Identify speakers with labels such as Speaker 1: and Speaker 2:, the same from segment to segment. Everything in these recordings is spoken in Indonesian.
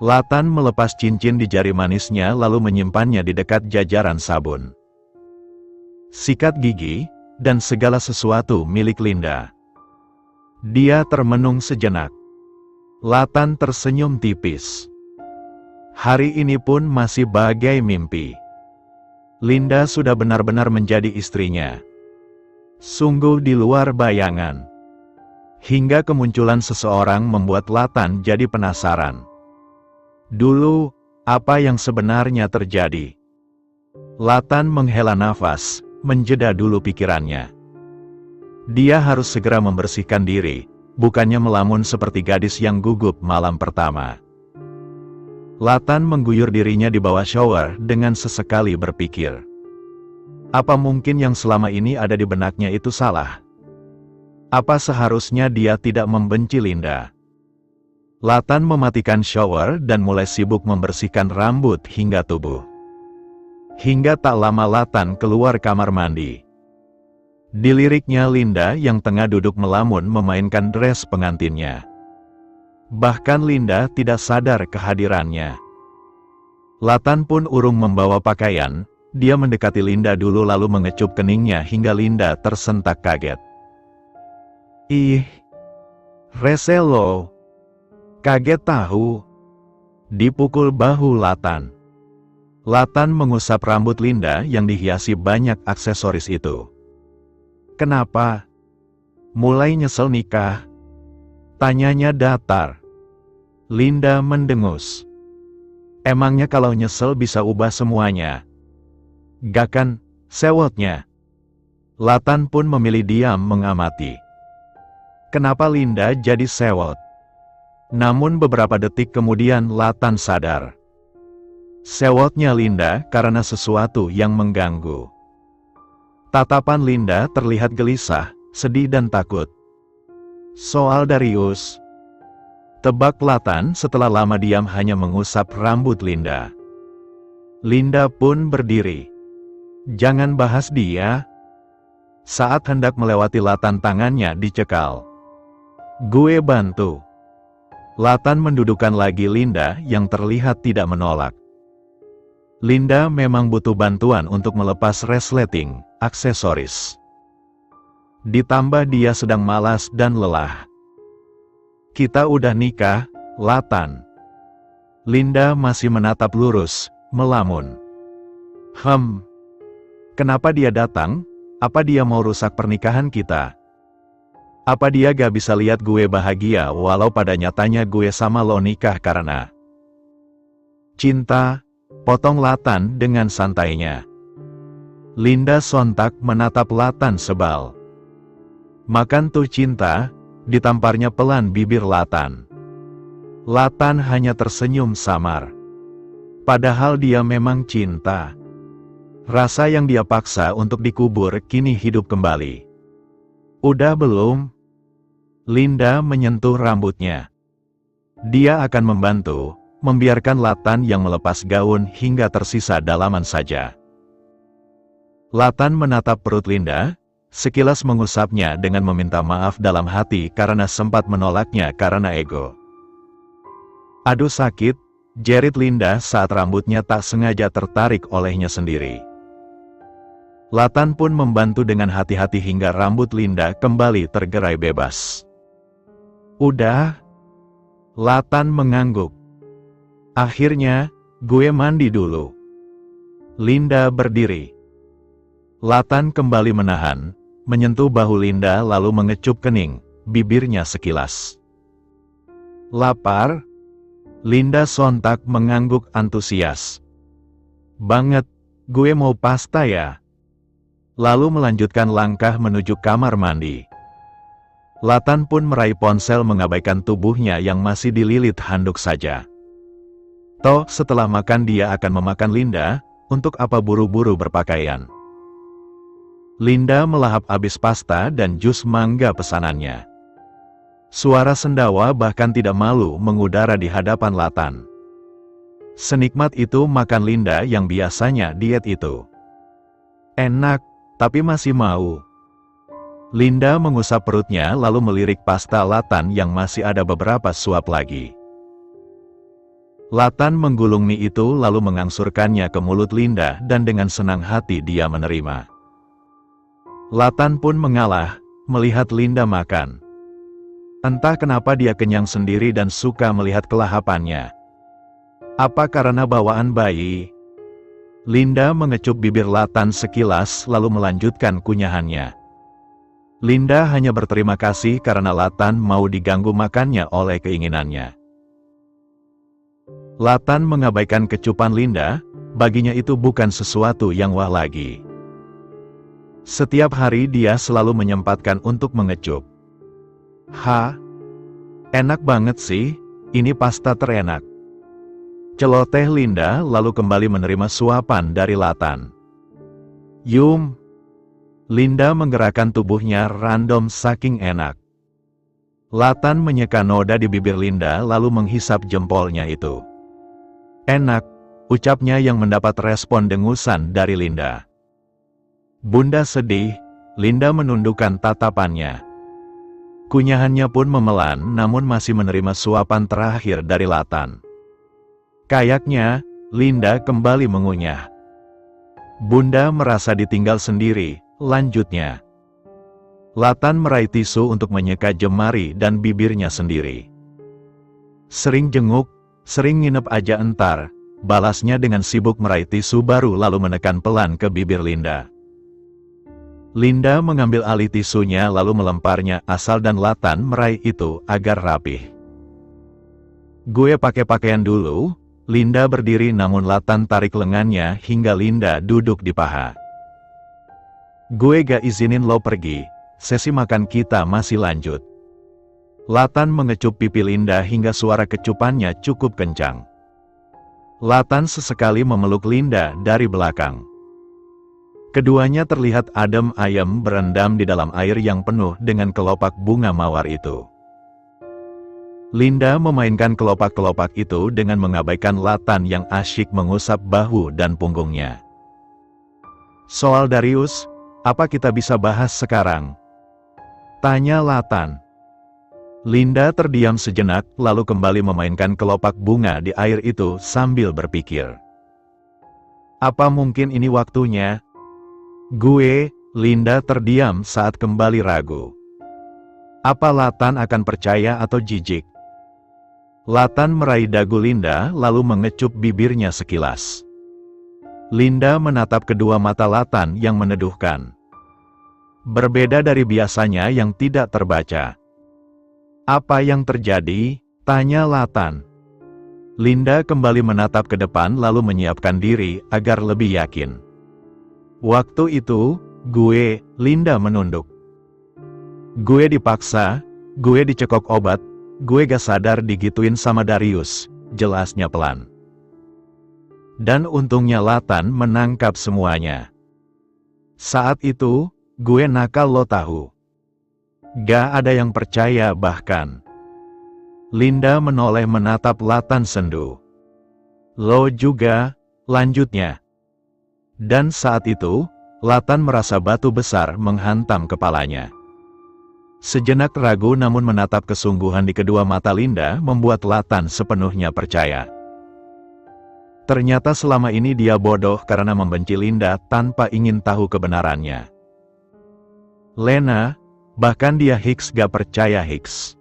Speaker 1: Latan melepas cincin di jari manisnya lalu menyimpannya di dekat jajaran sabun. Sikat gigi, dan segala sesuatu milik Linda. Dia termenung sejenak. Latan tersenyum tipis. Hari ini pun masih bagai mimpi. Linda sudah benar-benar menjadi istrinya. Sungguh di luar bayangan. Hingga kemunculan seseorang membuat Latan jadi penasaran. Dulu, apa yang sebenarnya terjadi? Latan menghela nafas, menjeda dulu pikirannya. Dia harus segera membersihkan diri, bukannya melamun seperti gadis yang gugup malam pertama. Latan mengguyur dirinya di bawah shower dengan sesekali berpikir. Apa mungkin yang selama ini ada di benaknya itu salah? Apa seharusnya dia tidak membenci Linda? Latan mematikan shower dan mulai sibuk membersihkan rambut hingga tubuh. Hingga tak lama Latan keluar kamar mandi. Diliriknya Linda yang tengah duduk melamun memainkan dress pengantinnya. Bahkan Linda tidak sadar kehadirannya. Latan pun urung membawa pakaian, dia mendekati Linda dulu lalu mengecup keningnya hingga Linda tersentak kaget. Ih, rese lo. Kaget tahu. Dipukul bahu Latan. Latan mengusap rambut Linda yang dihiasi banyak aksesoris itu. Kenapa? Mulai nyesel nikah? Tanyanya datar. Linda mendengus. Emangnya kalau nyesel bisa ubah semuanya? Gak kan, sewotnya. Latan pun memilih diam mengamati. Kenapa Linda jadi sewot? Namun beberapa detik kemudian Latan sadar. Sewotnya Linda karena sesuatu yang mengganggu. Tatapan Linda terlihat gelisah, sedih dan takut. Soal Darius. Tebak Latan setelah lama diam hanya mengusap rambut Linda. Linda pun berdiri. Jangan bahas dia. Saat hendak melewati Latan tangannya dicekal. Gue bantu. Latan mendudukkan lagi Linda yang terlihat tidak menolak. Linda memang butuh bantuan untuk melepas resleting, aksesoris. Ditambah dia sedang malas dan lelah. Kita udah nikah, Latan. Linda masih menatap lurus, melamun. Kenapa dia datang? Apa dia mau rusak pernikahan kita? Apa dia gak bisa lihat gue bahagia walau pada nyatanya gue sama lo nikah karena cinta? Potong Latan dengan santainya. Linda sontak menatap Latan sebal. Makan tuh cinta, ditamparnya pelan bibir Latan. Latan hanya tersenyum samar. Padahal dia memang cinta. Rasa yang dia paksa untuk dikubur kini hidup kembali. Udah belum? Linda menyentuh rambutnya. Dia akan membantu, membiarkan Latan yang melepas gaun hingga tersisa dalaman saja. Latan menatap perut Linda, sekilas mengusapnya dengan meminta maaf dalam hati karena sempat menolaknya karena ego. Aduh sakit, jerit Linda saat rambutnya tak sengaja tertarik olehnya sendiri. Latan pun membantu dengan hati-hati hingga rambut Linda kembali tergerai bebas. Udah? Latan mengangguk. Akhirnya, gue mandi dulu. Linda berdiri. Latan kembali menahan, menyentuh bahu Linda lalu mengecup kening, bibirnya sekilas. Lapar? Linda sontak mengangguk antusias. Banget, gue mau pasta ya. Lalu melanjutkan langkah menuju kamar mandi. Latan pun meraih ponsel mengabaikan tubuhnya yang masih dililit handuk saja. Toh setelah makan dia akan memakan Linda, untuk apa buru-buru berpakaian. Linda melahap habis pasta dan jus mangga pesanannya. Suara sendawa bahkan tidak malu mengudara di hadapan Latan. Senikmat itu makan Linda yang biasanya diet itu. Enak, tapi masih mau. Linda mengusap perutnya lalu melirik pasta Latan yang masih ada beberapa suap lagi. Latan menggulung mie itu lalu mengangsurkannya ke mulut Linda dan dengan senang hati dia menerima. Latan pun mengalah, melihat Linda makan. Entah kenapa dia kenyang sendiri dan suka melihat kelahapannya. Apa karena bawaan bayi? Linda mengecup bibir Latan sekilas lalu melanjutkan kunyahannya. Linda hanya berterima kasih karena Latan mau diganggu makannya oleh keinginannya. Latan mengabaikan kecupan Linda, baginya itu bukan sesuatu yang wah lagi. Setiap hari dia selalu menyempatkan untuk mengecup. Enak banget sih, ini pasta terenak. Celoteh Linda lalu kembali menerima suapan dari Latan. Yum. Linda menggerakkan tubuhnya random saking enak. Latan menyeka noda di bibir Linda lalu menghisap jempolnya itu. Enak, ucapnya yang mendapat respon dengusan dari Linda. Bunda sedih, Linda menundukkan tatapannya. Kunyahannya pun memelan namun masih menerima suapan terakhir dari Latan. Kayaknya, Linda kembali mengunyah. Bunda merasa ditinggal sendiri, lanjutnya. Latan meraih tisu untuk menyeka jemari dan bibirnya sendiri. Sering jenguk, sering nginep aja entar, balasnya dengan sibuk meraih tisu baru lalu menekan pelan ke bibir Linda. Linda mengambil alih tisunya lalu melemparnya asal dan Latan meraih itu agar rapih. Gue pakai pakaian dulu. Linda berdiri namun Latan tarik lengannya hingga Linda duduk di paha. Gue gak izinin lo pergi, sesi makan kita masih lanjut. Latan mengecup pipi Linda hingga suara kecupannya cukup kencang. Latan sesekali memeluk Linda dari belakang. Keduanya terlihat adem ayem berendam di dalam air yang penuh dengan kelopak bunga mawar itu. Linda memainkan kelopak-kelopak itu dengan mengabaikan Latan yang asyik mengusap bahu dan punggungnya. Soal Darius, apa kita bisa bahas sekarang? Tanya Latan. Linda terdiam sejenak lalu kembali memainkan kelopak bunga di air itu sambil berpikir. Apa mungkin ini waktunya? Linda terdiam saat kembali ragu. Apa Latan akan percaya atau jijik? Latan meraih dagu Linda lalu mengecup bibirnya sekilas. Linda menatap kedua mata Latan yang meneduhkan. Berbeda dari biasanya yang tidak terbaca. Apa yang terjadi? Tanya Latan. Linda kembali menatap ke depan lalu menyiapkan diri agar lebih yakin. Waktu itu, Linda menunduk. Gue dipaksa, gue dicekok obat, gue gak sadar digituin sama Darius, jelasnya pelan. Dan untungnya Latan menangkap semuanya. Saat itu, gue nakal lo tahu. Gak ada yang percaya bahkan. Linda menoleh menatap Latan sendu. Lo juga, lanjutnya. Dan saat itu, Latan merasa batu besar menghantam kepalanya. Sejenak ragu namun menatap kesungguhan di kedua mata Linda membuat Latan sepenuhnya percaya. Ternyata selama ini dia bodoh karena membenci Linda tanpa ingin tahu kebenarannya. Lena, bahkan dia gak percaya Hicks.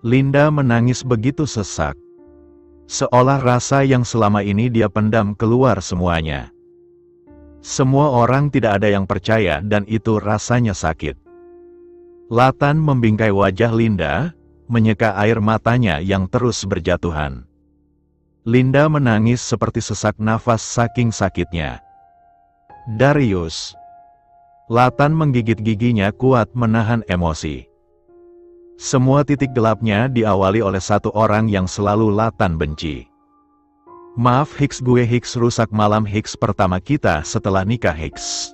Speaker 1: Linda menangis begitu sesak. Seolah rasa yang selama ini dia pendam keluar semuanya. Semua orang tidak ada yang percaya dan itu rasanya sakit. Latan membingkai wajah Linda, menyeka air matanya yang terus berjatuhan. Linda menangis seperti sesak nafas saking sakitnya. Darius. Latan menggigit giginya kuat menahan emosi. Semua titik gelapnya diawali oleh satu orang yang selalu Latan benci. Maaf Hicks, gue Hicks rusak malam Hicks pertama kita setelah nikah Hicks.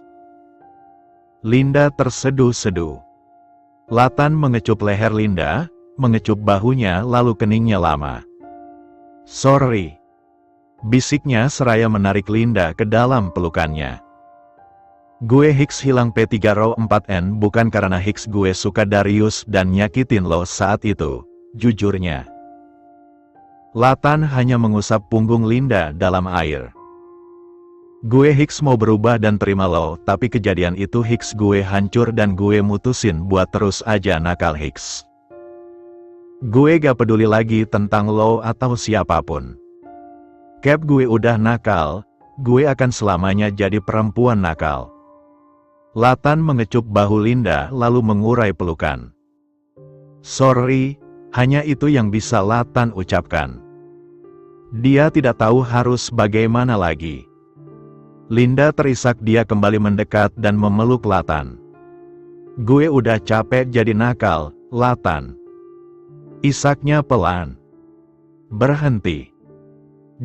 Speaker 1: Linda terseduh-seduh. Latan mengecup leher Linda, mengecup bahunya lalu keningnya lama. Sorry. Bisiknya seraya menarik Linda ke dalam pelukannya. Gue Hicks hilang P3 Row 4N bukan karena Hicks gue suka Darius dan nyakitin lo saat itu, jujurnya. Latan hanya mengusap punggung Linda dalam air. Gue Hicks mau berubah dan terima lo, tapi kejadian itu Hicks gue hancur dan gue mutusin buat terus aja nakal Hicks. Gue gak peduli lagi tentang lo atau siapapun. Cap, gue udah nakal, gue akan selamanya jadi perempuan nakal. Latan mengecup bahu Linda lalu mengurai pelukan. Sorry, hanya itu yang bisa Latan ucapkan. Dia tidak tahu harus bagaimana lagi. Linda terisak, dia kembali mendekat dan memeluk Latan. Gue udah capek jadi nakal, Latan. Isaknya pelan. Berhenti.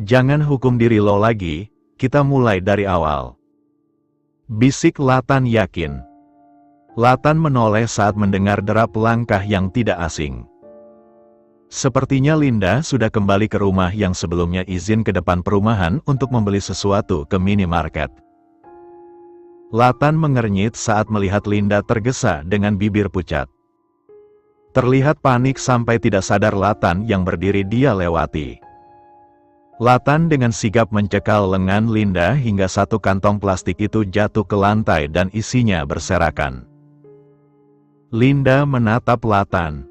Speaker 1: Jangan hukum diri lo lagi, kita mulai dari awal. Bisik Latan yakin. Latan menoleh saat mendengar derap langkah yang tidak asing. Sepertinya Linda sudah kembali ke rumah yang sebelumnya izin ke depan perumahan untuk membeli sesuatu ke minimarket. Latan mengernyit saat melihat Linda tergesa dengan bibir pucat. Terlihat panik sampai tidak sadar Latan yang berdiri dia lewati. Latan dengan sigap mencekal lengan Linda hingga satu kantong plastik itu jatuh ke lantai dan isinya berserakan. Linda menatap Latan.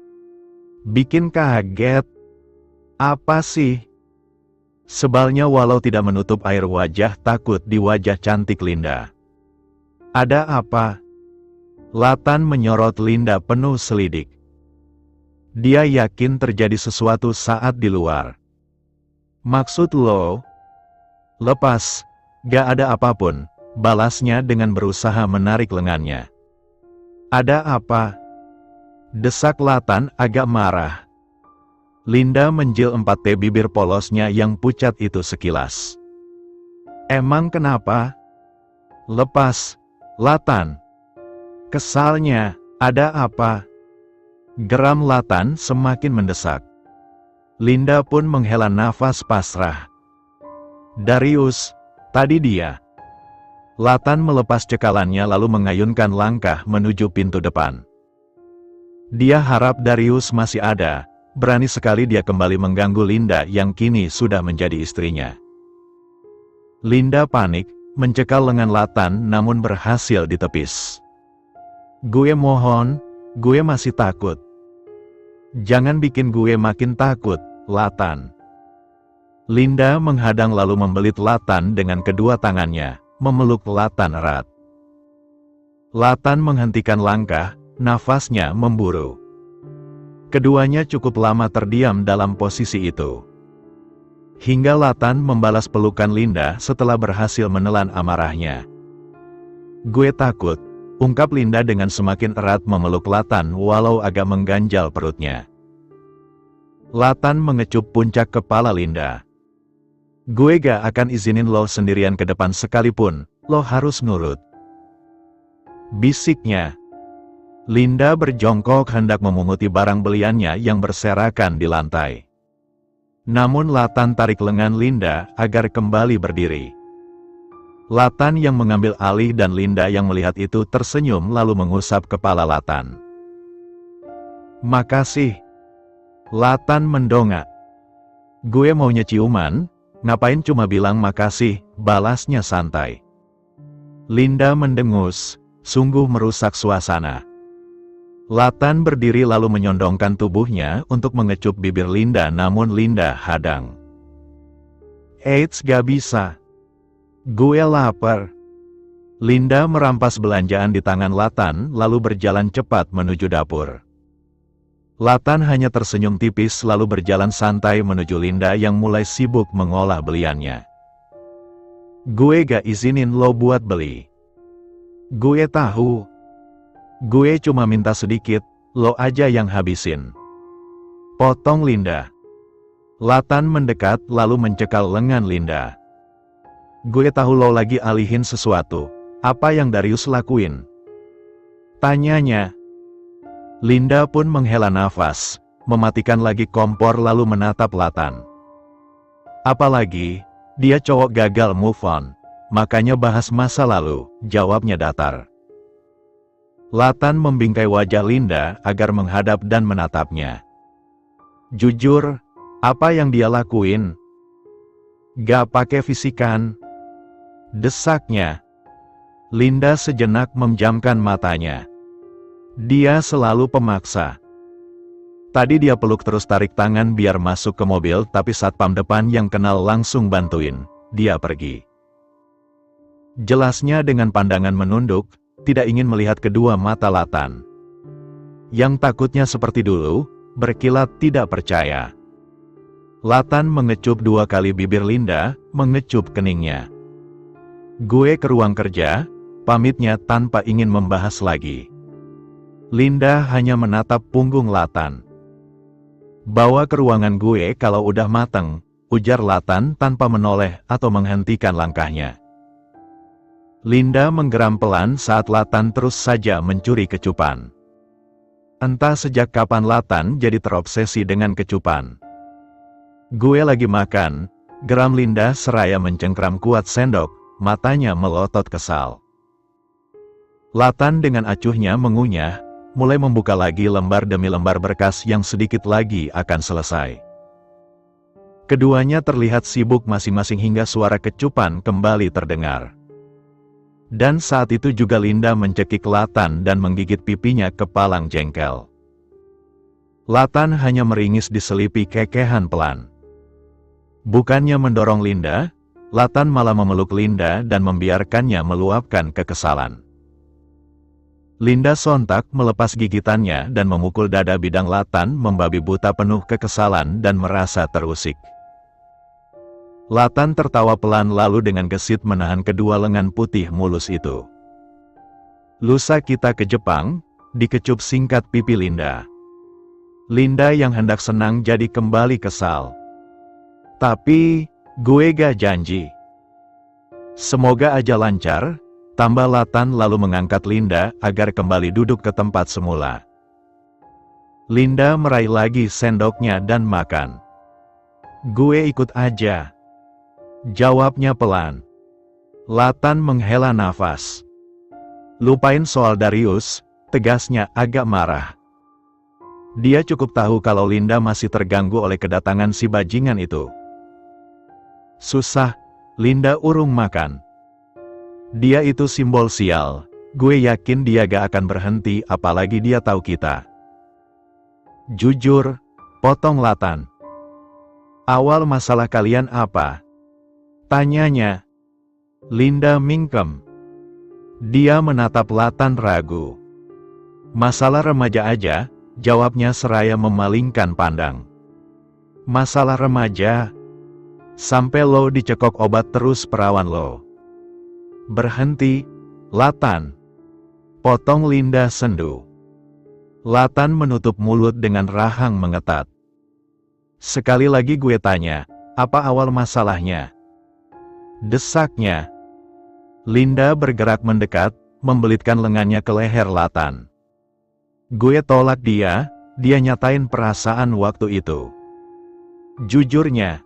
Speaker 1: Bikin kaget. Apa sih? Sebalnya walau tidak menutup air wajah takut di wajah cantik Linda. Ada apa? Latan menyorot Linda penuh selidik. Dia yakin terjadi sesuatu saat di luar. Maksud lo? Lepas, gak ada apapun, balasnya dengan berusaha menarik lengannya. Ada apa? Desak Latan agak marah. Linda menjil 4T bibir polosnya yang pucat itu sekilas. Emang kenapa? Lepas, Latan. Kesalnya, ada apa? Geram Latan semakin mendesak. Linda pun menghela nafas pasrah. Darius, tadi dia. Latan melepas cekalannya lalu mengayunkan langkah menuju pintu depan. Dia harap Darius masih ada, berani sekali dia kembali mengganggu Linda yang kini sudah menjadi istrinya. Linda panik, mencekal lengan Latan namun berhasil ditepis. Gue mohon, gue masih takut. Jangan bikin gue makin takut, Latan. Linda menghadang lalu membelit Latan dengan kedua tangannya, memeluk Latan erat. Latan menghentikan langkah, nafasnya memburu. Keduanya cukup lama terdiam dalam posisi itu. Hingga Latan membalas pelukan Linda setelah berhasil menelan amarahnya. Gue takut, ungkap Linda dengan semakin erat memeluk Latan walau agak mengganjal perutnya. Latan mengecup puncak kepala Linda. Gue gak akan izinin lo sendirian ke depan sekalipun, lo harus nurut. Bisiknya. Linda berjongkok hendak memunguti barang beliannya yang berserakan di lantai. Namun Latan tarik lengan Linda agar kembali berdiri. Latan yang mengambil alih dan Linda yang melihat itu tersenyum lalu mengusap kepala Latan. Makasih. Latan mendongak. Gue maunya ciuman, ngapain cuma bilang makasih, balasnya santai. Linda mendengus, sungguh merusak suasana. Latan berdiri lalu menyondongkan tubuhnya untuk mengecup bibir Linda namun Linda hadang. Eits, gak bisa. Gue lapar. Linda merampas belanjaan di tangan Latan lalu berjalan cepat menuju dapur. Latan hanya tersenyum tipis lalu berjalan santai menuju Linda yang mulai sibuk mengolah beliannya. Gue gak izinin lo buat beli. Gue tahu. Gue cuma minta sedikit, lo aja yang habisin. Potong Linda. Latan mendekat lalu mencekal lengan Linda. Gue tahu lo lagi alihin sesuatu. Apa yang Darius lakuin? Tanyanya. Linda pun menghela nafas, mematikan lagi kompor lalu menatap Latan. Apalagi, dia cowok gagal move on, makanya bahas masa lalu, jawabnya datar. Latan membingkai wajah Linda agar menghadap dan menatapnya. Jujur, Apa yang dia lakuin? Gak pakai fisikan, desaknya. Linda sejenak memejamkan matanya. Dia selalu pemaksa. Tadi dia peluk terus tarik tangan biar masuk ke mobil, tapi satpam depan yang kenal langsung bantuin dia pergi. Jelasnya dengan pandangan menunduk, tidak ingin melihat kedua mata Latan. Yang takutnya seperti dulu, berkilat tidak percaya. Latan mengecup 2 kali bibir Linda, mengecup keningnya. Gue ke ruang kerja, pamitnya tanpa ingin membahas lagi. Linda hanya menatap punggung Latan. Bawa ke ruangan gue kalau udah mateng, ujar Latan tanpa menoleh atau menghentikan langkahnya. Linda menggeram pelan saat Latan terus saja mencuri kecupan. Entah sejak kapan Latan jadi terobsesi dengan kecupan. Gue lagi makan, geram Linda seraya mencengkram kuat sendok, matanya melotot kesal. Latan dengan acuhnya mengunyah, mulai membuka lagi lembar demi lembar berkas yang sedikit lagi akan selesai. Keduanya terlihat sibuk masing-masing hingga suara kecupan kembali terdengar. Dan saat itu juga Linda mencekik Latan dan menggigit pipinya kepalang jengkel. Latan hanya meringis diselipi kekehan pelan. Bukannya mendorong Linda, Latan malah memeluk Linda dan membiarkannya meluapkan kekesalan. Linda sontak melepas gigitannya dan memukul dada bidang Latan membabi buta penuh kekesalan dan merasa terusik. Latan tertawa pelan lalu dengan gesit menahan kedua lengan putih mulus itu. Lusa kita ke Jepang, dikecup singkat pipi Linda. Linda yang hendak senang jadi kembali kesal. Tapi, gue gak janji. Semoga aja lancar. Tambah Latan lalu mengangkat Linda agar kembali duduk ke tempat semula. Linda meraih lagi sendoknya dan makan. Gue ikut aja. Jawabnya pelan. Latan menghela nafas. Lupain soal Darius, tegasnya agak marah. Dia cukup tahu kalau Linda masih terganggu oleh kedatangan si bajingan itu. Susah, Linda urung makan. Dia itu simbol sial, gue yakin dia gak akan berhenti apalagi dia tahu kita. Jujur, potong Latan. Awal masalah kalian apa? Tanyanya. Linda mingkem. Dia menatap Latan ragu. Masalah remaja aja, jawabnya seraya memalingkan pandang. Masalah remaja? Sampai lo dicekok obat terus perawan lo. Berhenti, Latan. Potong Linda sendu. Latan menutup mulut dengan rahang mengetat. Sekali lagi gue tanya, apa awal masalahnya? Desaknya. Linda bergerak mendekat, membelitkan lengannya ke leher Latan. Gue tolak dia nyatain perasaan waktu itu. Jujurnya.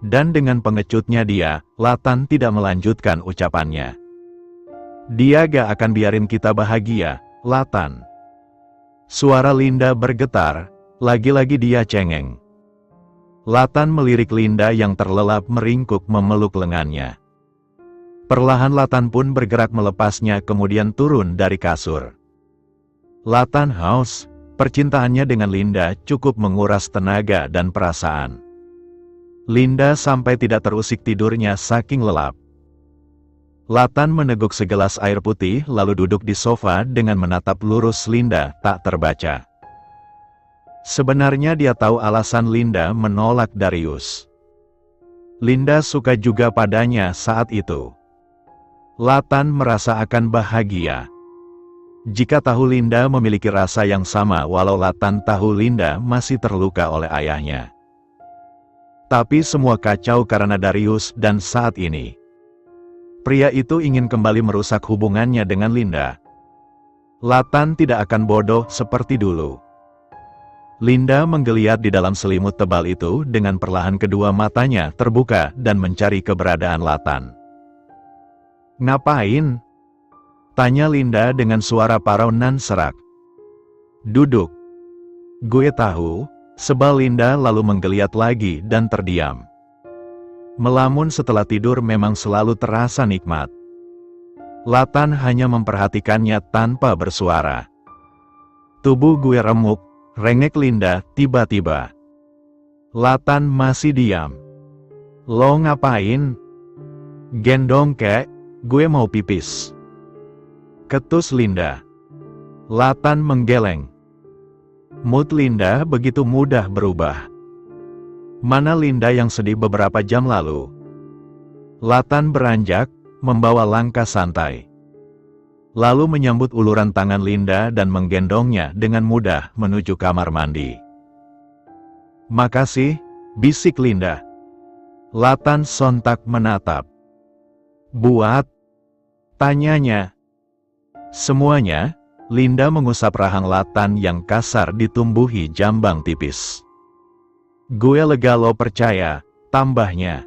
Speaker 1: Dan dengan pengecutnya dia, Latan tidak melanjutkan ucapannya. Dia gak akan biarin kita bahagia, Latan. Suara Linda bergetar, lagi-lagi dia cengeng. Latan melirik Linda yang terlelap meringkuk memeluk lengannya. Perlahan Latan pun bergerak melepasnya kemudian turun dari kasur. Latan haus, percintaannya dengan Linda cukup menguras tenaga dan perasaan. Linda sampai tidak terusik tidurnya saking lelap. Latan meneguk segelas air putih lalu duduk di sofa dengan menatap lurus Linda tak terbaca. Sebenarnya dia tahu alasan Linda menolak Darius. Linda suka juga padanya saat itu. Latan merasa akan bahagia. Jika tahu Linda memiliki rasa yang sama walau Latan tahu Linda masih terluka oleh ayahnya. Tapi semua kacau karena Darius dan saat ini. Pria itu ingin kembali merusak hubungannya dengan Linda. Latan tidak akan bodoh seperti dulu. Linda menggeliat di dalam selimut tebal itu dengan perlahan kedua matanya terbuka dan mencari keberadaan Latan. Ngapain? Tanya Linda dengan suara parau nan serak. Duduk. Gue tahu, Sebal Linda lalu menggeliat lagi dan terdiam. Melamun setelah tidur memang selalu terasa nikmat. Latan hanya memperhatikannya tanpa bersuara. Tubuh gue remuk, rengek Linda tiba-tiba. Latan masih diam. Lo ngapain? Gendong kek, gue mau pipis. Ketus Linda. Latan menggeleng. Mood Linda begitu mudah berubah. Mana Linda yang sedih beberapa jam lalu? Latan beranjak, membawa langkah santai. Lalu menyambut uluran tangan Linda dan menggendongnya dengan mudah menuju kamar mandi. Makasih, bisik Linda. Latan sontak menatap. Buat? Tanyanya. Semuanya, Linda mengusap rahang Latan yang kasar ditumbuhi jambang tipis. Gue lega lo percaya, tambahnya.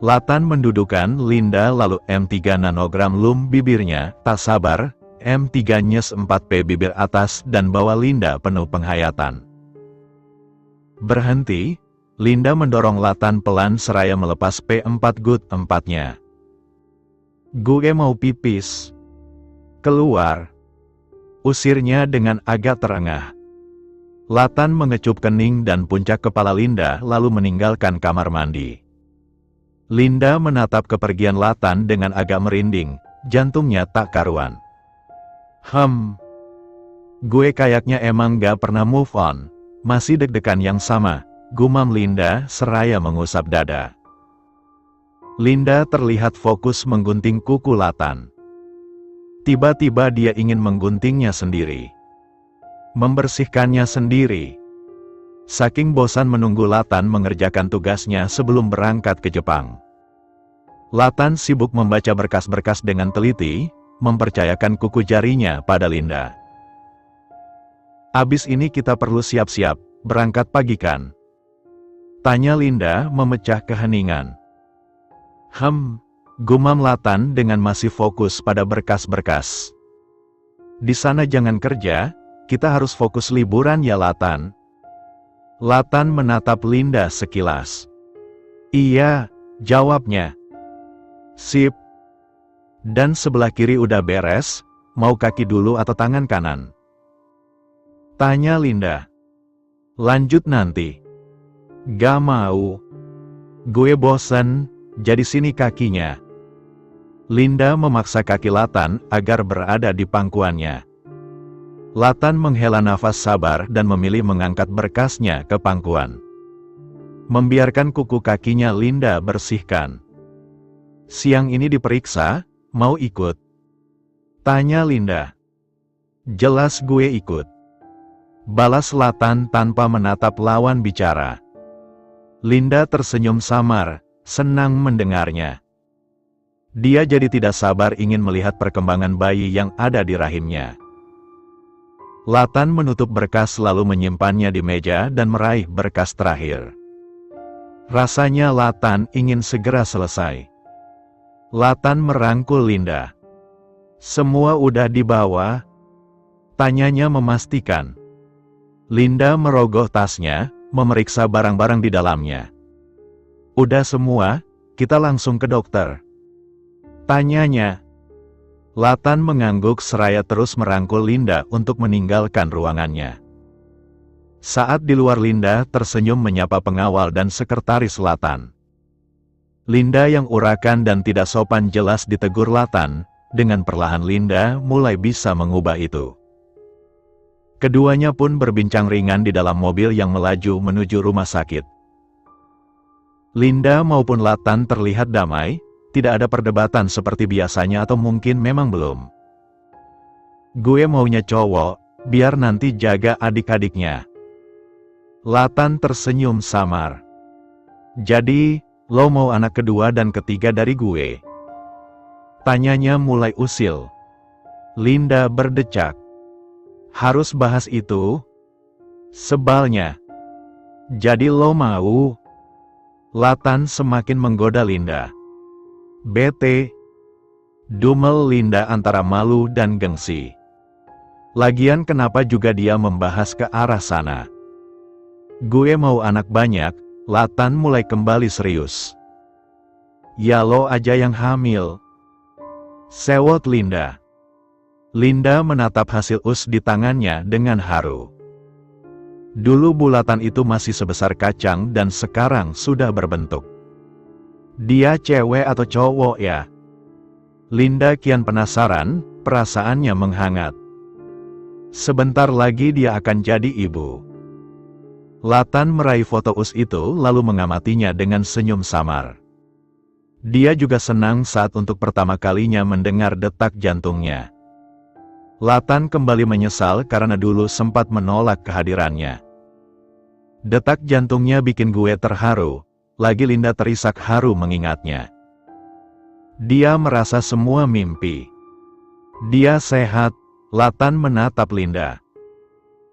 Speaker 1: Latan mendudukan Linda lalu M3 nanogram lum bibirnya, tak sabar, M3 nyes 4P bibir atas dan bawa Linda penuh penghayatan. Berhenti, Linda mendorong Latan pelan seraya melepas P4 good 4-nya. Gue mau pipis. Keluar. Usirnya dengan agak terengah. Latan mengecup kening dan puncak kepala Linda lalu meninggalkan kamar mandi. Linda menatap kepergian Latan dengan agak merinding, jantungnya tak karuan. Gue kayaknya emang gak pernah move on, masih deg-degan yang sama, gumam Linda seraya mengusap dada. Linda terlihat fokus menggunting kuku Latan. Tiba-tiba dia ingin mengguntingnya sendiri. Membersihkannya sendiri. Saking bosan menunggu Latan mengerjakan tugasnya sebelum berangkat ke Jepang. Latan sibuk membaca berkas-berkas dengan teliti, mempercayakan kuku jarinya pada Linda. Abis ini kita perlu siap-siap, berangkat pagi kan? Tanya Linda memecah keheningan. Gumam Latan dengan masih fokus pada berkas-berkas. Di sana jangan kerja, kita harus fokus liburan ya Latan. Latan menatap Linda sekilas. Iya, jawabnya. Sip. Dan sebelah kiri udah beres, mau kaki dulu atau tangan kanan? Tanya Linda. Lanjut nanti. Gak mau. Gue bosen, jadi sini kakinya. Linda memaksa kaki Latan agar berada di pangkuannya. Latan menghela nafas sabar dan memilih mengangkat berkasnya ke pangkuan. Membiarkan kuku kakinya Linda bersihkan. Siang ini diperiksa, mau ikut? Tanya Linda. Jelas gue ikut. Balas Latan tanpa menatap lawan bicara. Linda tersenyum samar, senang mendengarnya. Dia jadi tidak sabar ingin melihat perkembangan bayi yang ada di rahimnya. Latan menutup berkas lalu menyimpannya di meja dan meraih berkas terakhir. Rasanya Latan ingin segera selesai. Latan merangkul Linda. Semua udah dibawa? Tanyanya memastikan. Linda merogoh tasnya, memeriksa barang-barang di dalamnya. Udah semua, kita langsung ke dokter. Tanyanya. Latan mengangguk seraya terus merangkul Linda untuk meninggalkan ruangannya. Saat di luar Linda tersenyum menyapa pengawal dan sekretaris Latan. Linda yang urakan dan tidak sopan jelas ditegur Latan, dengan perlahan Linda mulai bisa mengubah itu. Keduanya pun berbincang ringan di dalam mobil yang melaju menuju rumah sakit. Linda maupun Latan terlihat damai, tidak ada perdebatan seperti biasanya atau mungkin memang belum. Gue maunya cowok, biar nanti jaga adik-adiknya. Latan tersenyum samar. Jadi, lo mau anak kedua dan ketiga dari gue? Tanyanya mulai usil. Linda berdecak. Harus bahas itu? Sebalnya. Jadi lo mau? Latan semakin menggoda Linda. Bete. Dumel Linda antara malu dan gengsi. Lagian kenapa juga dia membahas ke arah sana? Gue mau anak banyak, Latan mulai kembali serius. Ya lo aja yang hamil. Sewot Linda. Linda menatap hasil us di tangannya dengan haru. Dulu bulatan itu masih sebesar kacang dan sekarang sudah berbentuk. Dia cewek atau cowok ya? Linda kian penasaran, perasaannya menghangat. Sebentar lagi dia akan jadi ibu. Latan meraih foto us itu lalu mengamatinya dengan senyum samar. Dia juga senang saat untuk pertama kalinya mendengar detak jantungnya. Latan kembali menyesal karena dulu sempat menolak kehadirannya. Detak jantungnya bikin gue terharu, lagi Linda terisak haru mengingatnya. Dia merasa semua mimpi. Dia sehat, Latan menatap Linda.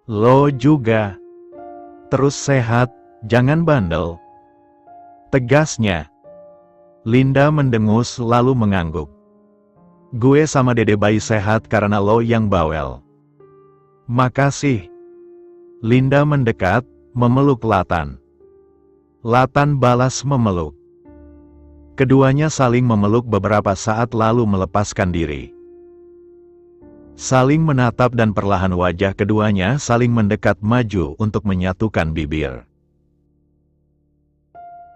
Speaker 1: Lo juga. Terus sehat, jangan bandel. Tegasnya. Linda mendengus lalu mengangguk. Gue sama dede bayi sehat karena lo yang bawel. Makasih. Linda mendekat, memeluk Latan. Latan balas memeluk. Keduanya saling memeluk beberapa saat lalu melepaskan diri. Saling menatap dan perlahan wajah keduanya saling mendekat maju untuk menyatukan bibir.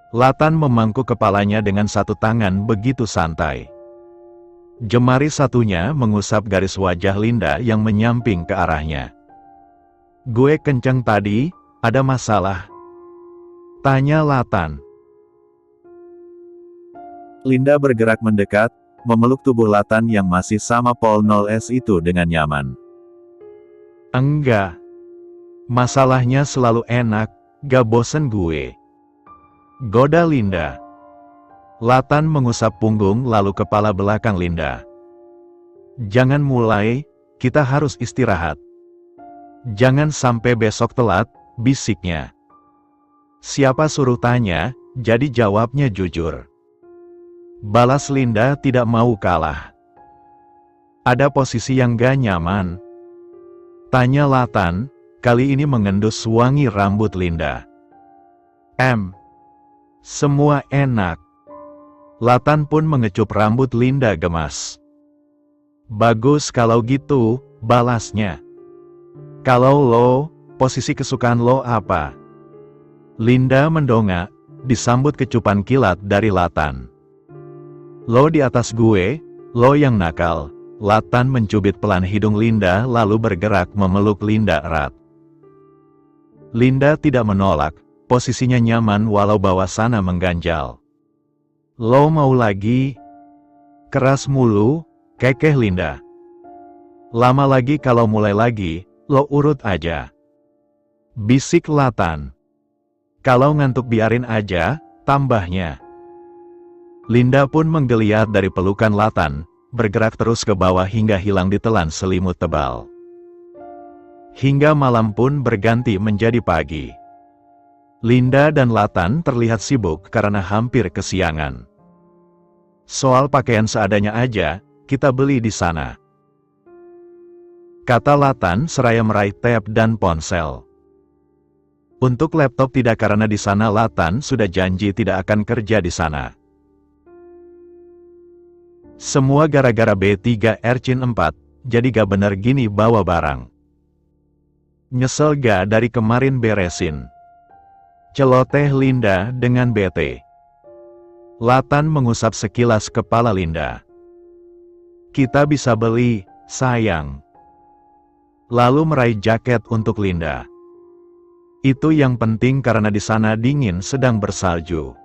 Speaker 1: Latan memangku kepalanya dengan satu tangan begitu santai. Jemari satunya mengusap garis wajah Linda yang menyamping ke arahnya. Gue kenceng tadi, ada masalah? Tanya Latan. Linda bergerak mendekat, memeluk tubuh Latan yang masih sama Pol 0S itu dengan nyaman. Enggak. Masalahnya selalu enak, gak bosen gue. Goda Linda. Latan mengusap punggung lalu kepala belakang Linda. Jangan mulai, kita harus istirahat. Jangan sampai besok telat, bisiknya. Siapa suruh tanya, jadi jawabnya jujur. Balas Linda tidak mau kalah. Ada posisi yang gak nyaman. Tanya Latan, kali ini mengendus wangi rambut Linda. Semua enak. Latan pun mengecup rambut Linda gemas. Bagus kalau gitu, balasnya. Kalau lo, posisi kesukaan lo apa? Linda mendongak, disambut kecupan kilat dari Latan. Lo di atas gue, lo yang nakal. Latan mencubit pelan hidung Linda lalu bergerak memeluk Linda erat. Linda tidak menolak. Posisinya nyaman walau bawah sana mengganjal. Lo mau lagi? Keras mulu, kekeh Linda. Lama lagi kalau mulai lagi, lo urut aja. Bisik Latan. Kalau ngantuk biarin aja, tambahnya. Linda pun menggeliat dari pelukan Latan, bergerak terus ke bawah hingga hilang ditelan selimut tebal. Hingga malam pun berganti menjadi pagi. Linda dan Latan terlihat sibuk karena hampir kesiangan. Soal pakaian seadanya aja, kita beli di sana. Kata Latan seraya meraih tab dan ponsel. Untuk laptop tidak karena di sana Latan sudah janji tidak akan kerja di sana. Semua gara-gara B3 Ercin 4, jadi gak bener gini bawa barang. Nyesel gak dari kemarin beresin? Celoteh Linda dengan bete. Latan mengusap sekilas kepala Linda. Kita bisa beli, sayang. Lalu meraih jaket untuk Linda. Itu yang penting karena di sana dingin sedang bersalju.